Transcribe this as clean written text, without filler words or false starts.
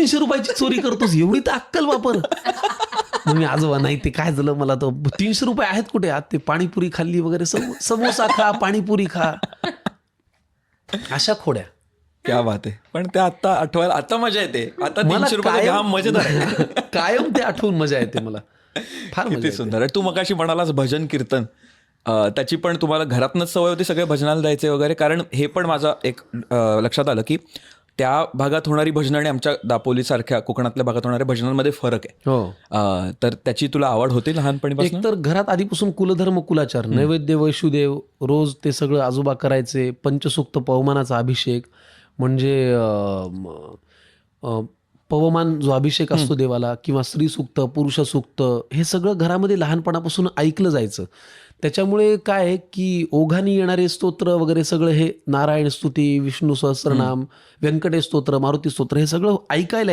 300 रुपयाची चोरी करतोस, एवढी तर अक्कल वापर. मग मी आजोबा नाही ते काय झालं मला तर 300 रुपये आहेत कुठे, आज ते पाणीपुरी खाल्ली वगैरे, समोसा खा, पाणीपुरी खा, अशा खोड्या. क्या बात आहे. पण ते आता आठवायला आता मजा येते. आता मला 300 रुपये घ्या, मजेदार आहे. कायम ते आठवून मजा येते मला, फार मजा किती येते. सुंदर आहे. तू मगाशी म्हणालास भजन कीर्तन, त्याची पण तुम्हाला घरातनंच सवय होती, सगळे भजनाला द्यायचे वगैरे. कारण हे पण माझा एक लक्षात आलं की त्या भागात होणारी भजनं आणि आमच्या दापोलीसारख्या कोकणातल्या भागात होणाऱ्या भजनांमध्ये फरक आहे. हो, तर त्याची तुला आवड होती लहानपणीपासून? एक तर घरात आधीपासून कुलधर्म कुलाचार, नैवेद्य वैशुदेव रोज ते सगळं आजोबा करायचे. पंचसूक्त पवमानाचा अभिषेक म्हणजे पवमान जो अभिषेक असतो देवाला, किंवा स्त्रीसूक्त, पुरुष सूक्त, हे सगळं घरामध्ये लहानपणापासून ऐकलं जायचं. त्याच्यामुळे काय आहे की ओघानी येणारे स्तोत्र वगैरे सगळं हे नारायण स्तुती, विष्णू सहस्रनाम, व्यंकटेश स्तोत्र, मारुती स्तोत्र, हे सगळं ऐकायला